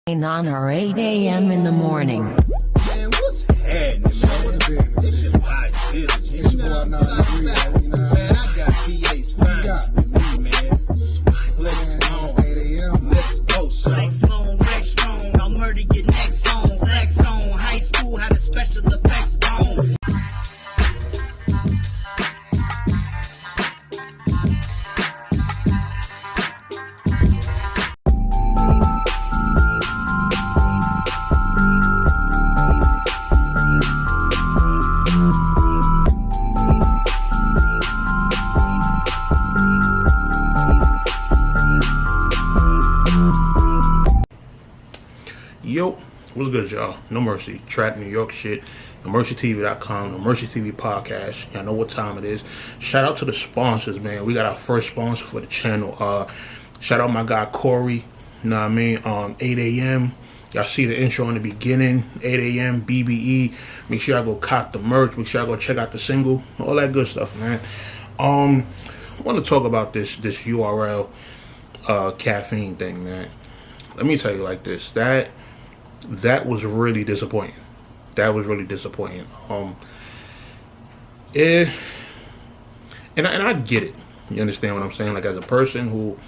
ANON or 8 a.m. in the morning. Man, what's happening, man? This is my village. You know, man, I got PA's finest with me, man. Flex on, 8 a.m. Let's go, son. Flex strong, I'll murder your next song. Flex on, high school had a special effects on. Yo, what's good, y'all? No Mercy, Trap New York shit. NoMercyTV.com, NoMercyTV Podcast. Y'all know what time it is. Shout out to the sponsors, man. We got our first sponsor for the channel. Shout out my guy Corey. You know what I mean? 8 a.m. Y'all see the intro in the beginning. 8 a.m. BBE. Make sure y'all go cop the merch. Make sure y'all go check out the single. All that good stuff, man. I want to talk about this URL caffeine thing, man. Let me tell you like this. That was really disappointing. That was really disappointing. And I get it. You understand what I'm saying? Like, as a person who,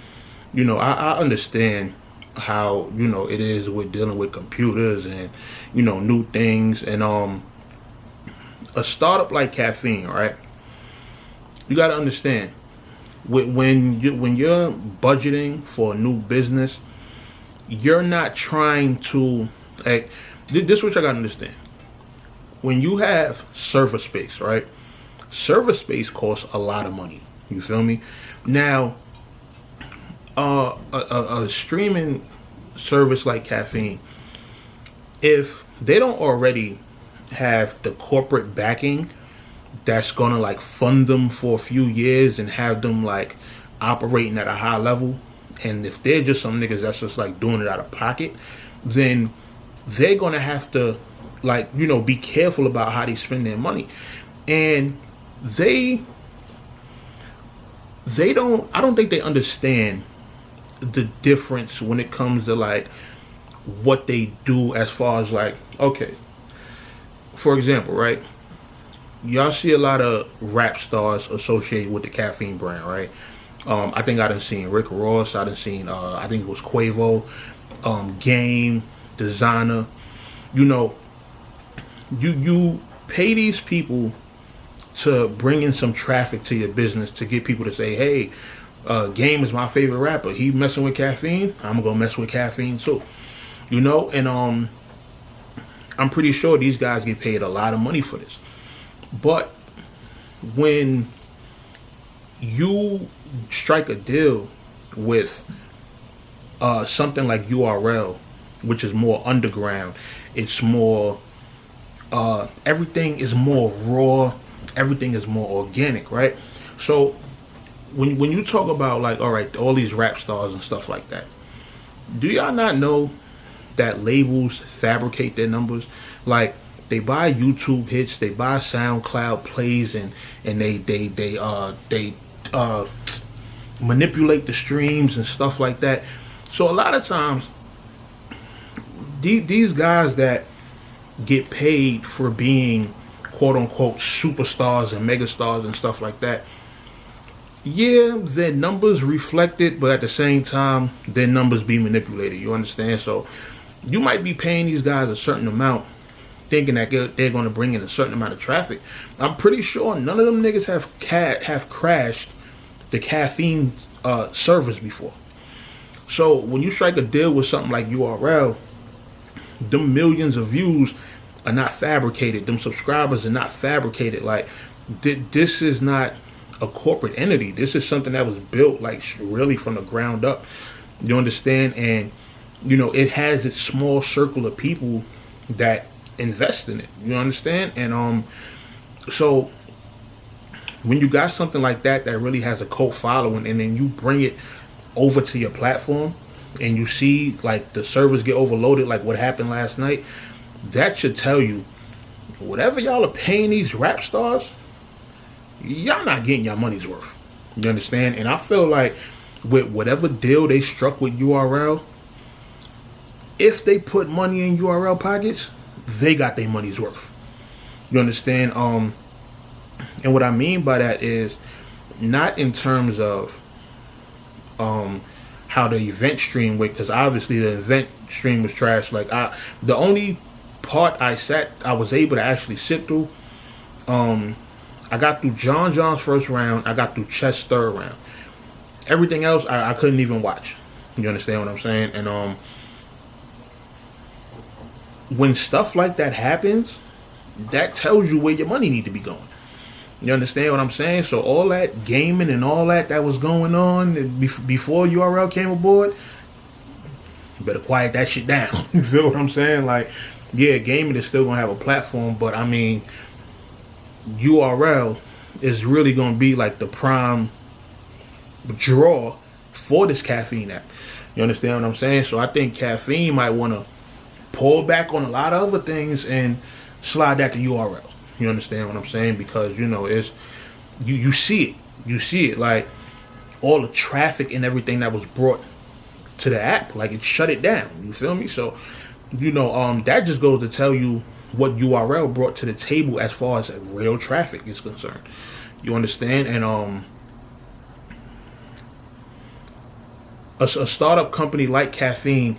you know, I understand how, you know, it is with dealing with computers and, you know, new things. And a startup like Caffeine, right? You got to understand, when you're budgeting for a new business, you're not trying to, like, this is what I gotta understand. When you have server space, right? Server space costs a lot of money. You feel me? Now, a streaming service like Caffeine, if they don't already have the corporate backing that's gonna like fund them for a few years and have them like operating at a high level, and if they're just some niggas that's just like doing it out of pocket, then they're gonna have to, like, you know, be careful about how they spend their money. And I don't think they understand the difference when it comes to like what they do, as far as like, okay, for example, right? Y'all see a lot of rap stars associated with the Caffeine brand, right? I think I done seen Rick Ross. I done seen, I think it was Quavo, Game, Designer. You know, you pay these people to bring in some traffic to your business, to get people to say, hey, Game is my favorite rapper. He messing with Caffeine. I'm gonna mess with Caffeine too. You know, and I'm pretty sure these guys get paid a lot of money for this. But when you strike a deal with something like URL, which is more underground, it's more everything is more raw, everything is more organic, right? So when you talk about, like, all right, all these rap stars and stuff like that, do y'all not know that labels fabricate their numbers? Like, they buy YouTube hits, they buy SoundCloud plays, and they manipulate the streams and stuff like that. So a lot of times, these guys that get paid for being quote unquote superstars and megastars and stuff like that, yeah, their numbers reflect it, but at the same time, their numbers be manipulated. You understand? So you might be paying these guys a certain amount, thinking that they're going to bring in a certain amount of traffic. I'm pretty sure none of them niggas have crashed the Caffeine service before. So when you strike a deal with something like URL, them millions of views are not fabricated. Them subscribers are not fabricated. Like, this is not a corporate entity. This is something that was built like really from the ground up. You understand? And, you know, it has its small circle of people that invest in it. You understand? And so when you got something like that really has a cult following, and then you bring it over to your platform and you see like the servers get overloaded, like what happened last night, that should tell you, whatever y'all are paying these rap stars, y'all not getting your money's worth. You understand? And I feel like with whatever deal they struck with URL, if they put money in URL pockets, they got their money's worth. You understand? And what I mean by that is not in terms of how the event stream went, because obviously the event stream was trash. Like the only part I was able to actually sit through, I got through John's first round, I got through Chess third round. Everything else I couldn't even watch. You understand what I'm saying? And when stuff like that happens, that tells you where your money need to be going. You understand what I'm saying? So all that gaming and all that was going on before URL came aboard, you better quiet that shit down. You feel what I'm saying? Like, yeah, gaming is still gonna have a platform, but I mean, URL is really gonna be like the prime draw for this Caffeine app. You understand what I'm saying? So I think Caffeine might want to pull back on a lot of other things and slide that to URL. You understand what I'm saying? Because, you know, it's you see it like all the traffic and everything that was brought to the app, like it shut it down. You feel me? So, you know, that just goes to tell you what URL brought to the table as far as real traffic is concerned. You understand? And a startup company like Caffeine,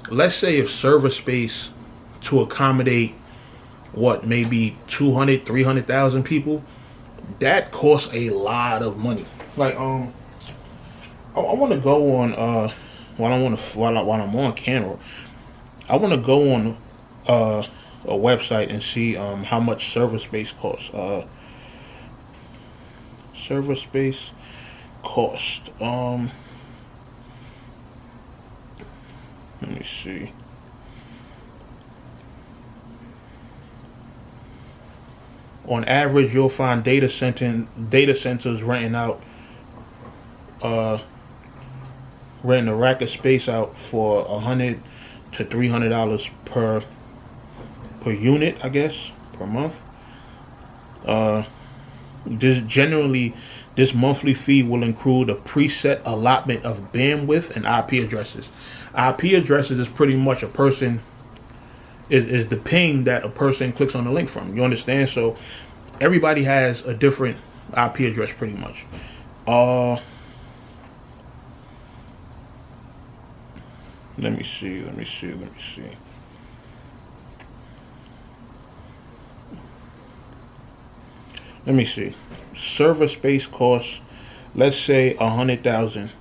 let's say if server space to accommodate maybe 200, 300,000 people, that costs a lot of money. Like I want to go on while I'm on camera, I want to go on a website and see how much server space costs. Server space cost. Let me see. On average, you'll find data centers renting a rack of space out for $100 to $300 per unit, I guess, per month. This monthly fee will include a preset allotment of bandwidth and IP addresses. IP addresses is pretty much a person is the ping that a person clicks on the link from. You understand? So everybody has a different IP address pretty much. Let me see. Server space costs, let's say 100,000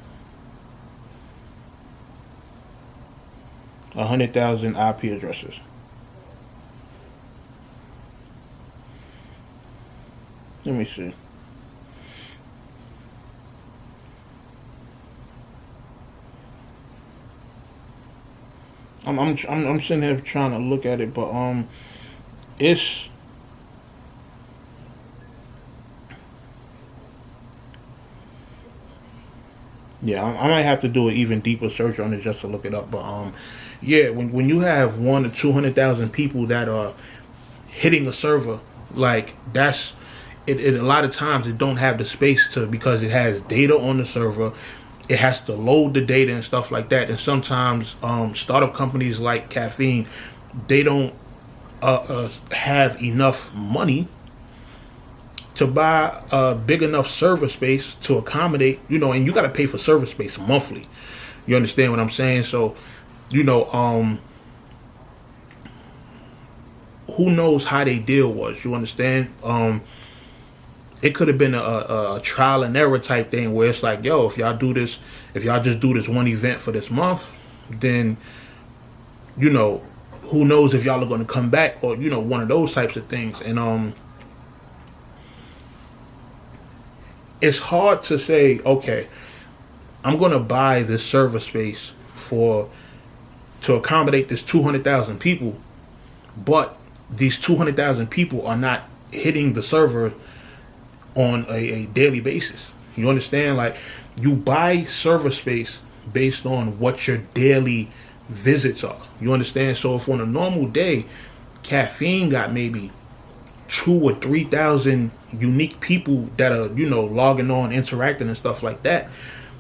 IP addresses. Let me see. I'm sitting here trying to look at it, but it's yeah, I might have to do an even deeper search on it just to look it up. But yeah, when you have 100,000 to 200,000 people that are hitting a server, like that's it. A lot of times it don't have the space to, because it has data on the server. It has to load the data and stuff like that. And sometimes startup companies like Caffeine, they don't have enough money to buy a big enough server space to accommodate, you know, and you got to pay for server space monthly. You understand what I'm saying? So, you know, who knows how their deal was? You understand? It could have been a trial and error type thing where it's like, yo, if y'all just do this one event for this month, then, you know, who knows if y'all are going to come back, or, you know, one of those types of things. And it's hard to say, okay, I'm going to buy this server space to accommodate this 200,000 people, but these 200,000 people are not hitting the server on a daily basis. You understand? Like, you buy server space based on what your daily visits are. You understand? So if on a normal day, Caffeine got maybe 2,000 or 3,000 unique people that are, you know, logging on, interacting and stuff like that,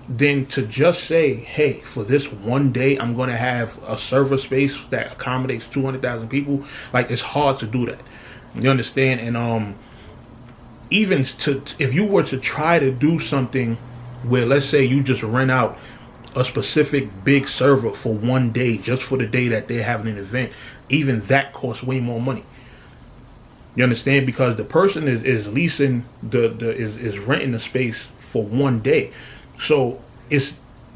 then to just say, hey, for this one day, I'm going to have a server space that accommodates 200,000 people. Like, it's hard to do that. You understand? And even if you were to try to do something where, let's say, you just rent out a specific big server for one day, just for the day that they're having an event, even that costs way more money. You understand? Because the person is leasing is renting the space for one day. So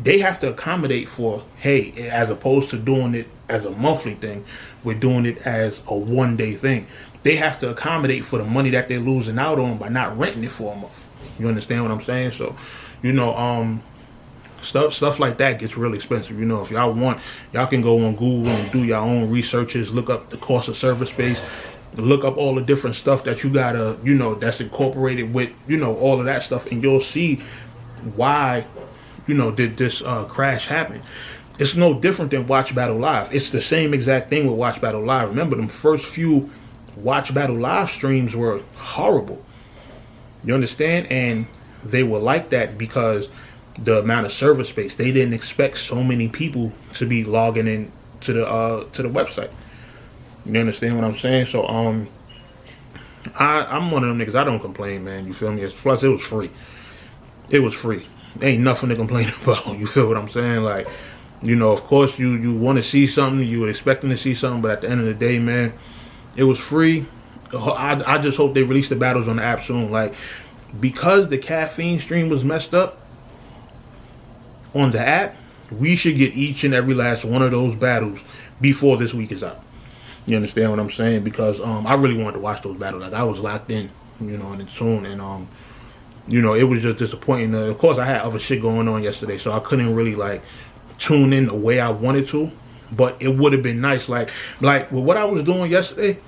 they have to accommodate for, hey, as opposed to doing it as a monthly thing, we're doing it as a one day thing. They have to accommodate for the money that they're losing out on by not renting it for a month. You understand what I'm saying? So, stuff like that gets really expensive. If y'all want, y'all can go on Google and do your own researches, look up the cost of server space, look up all the different stuff that you gotta, that's incorporated with, all of that stuff, and you'll see why, did this crash happen. It's no different than Watch Battle Live. It's the same exact thing with Watch Battle Live. Remember, them first few Watch Battle Live streams were horrible. You understand? And they were like that because the amount of server space. They didn't expect so many people to be logging in to the website. You understand what I'm saying? So I'm one of them niggas. I don't complain, man. You feel me? Plus, it was free. It was free. Ain't nothing to complain about. You feel what I'm saying? Like, of course you want to see something. You were expecting to see something, but at the end of the day, man, it was free. I just hope they release the battles on the app soon. Like, because the Caffeine stream was messed up on the app, we should get each and every last one of those battles before this week is out. You understand what I'm saying? Because I really wanted to watch those battles. Like, I was locked in, and it's soon. And it was just disappointing. Of course, I had other shit going on yesterday, so I couldn't really like tune in the way I wanted to. But it would have been nice, like with what I was doing yesterday.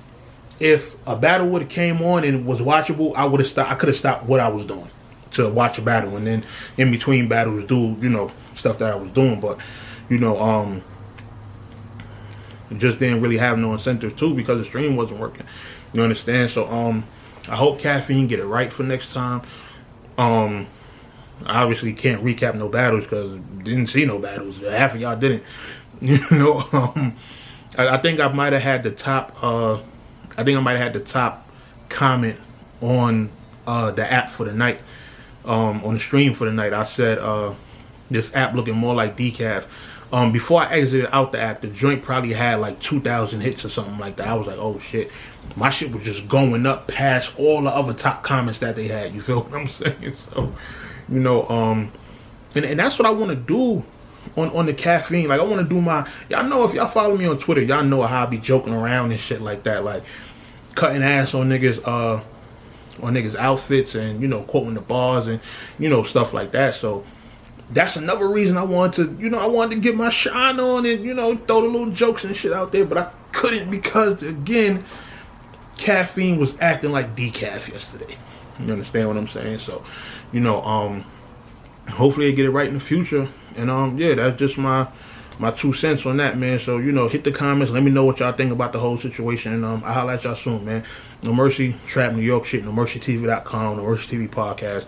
If a battle would have came on and was watchable, I would have stopped. I could have stopped what I was doing to watch a battle, and then in between battles do stuff that I was doing. But just didn't really have no incentive to, because the stream wasn't working. You understand? So I hope Caffeine get it right for next time. I obviously can't recap no battles because didn't see no battles. Half of y'all didn't. I think I might have had the top. I think I might have had the top comment on the app for the night. On the stream for the night, I said this app looking more like decaf. Before I exited out the app, the joint probably had like 2,000 hits or something like that. I was like, oh shit, my shit was just going up past all the other top comments that they had. You feel what I'm saying? So, and that's what I want to do on the Caffeine. Like, I want to do y'all know, if y'all follow me on Twitter, y'all know how I be joking around and shit like that, like cutting ass on niggas outfits and quoting the bars and stuff like that. So that's another reason I wanted to get my shine on and throw the little jokes and shit out there, but I couldn't because, again, Caffeine was acting like decaf yesterday. You understand what I'm saying? So hopefully they get it right in the future. And that's just my 2 cents on that, man. So hit the comments, let me know what y'all think about the whole situation, and I'll holler at y'all soon, man. No Mercy, Trap New York shit, NoMercyTV.com, NoMercyTV Podcast.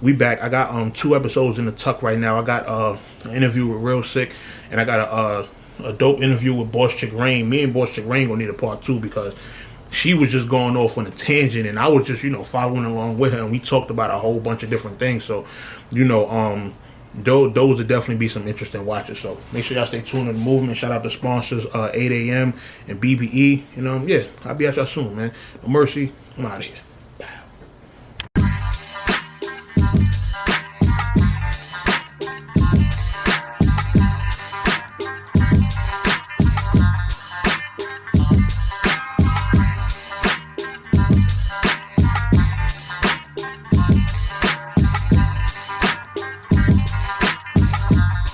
We back. I got 2 episodes in the tuck right now. I got an interview with Real Sick, and I got a dope interview with Boss Chick Rain. Me and Boss Chick Rain gonna need a part 2 because she was just going off on a tangent, and I was just following along with her, and we talked about a whole bunch of different things. So those will definitely be some interesting watches. So make sure y'all stay tuned to the movement. Shout out to sponsors 8 a.m. and BBE. I'll be at y'all soon, man. No Mercy, I'm out of here.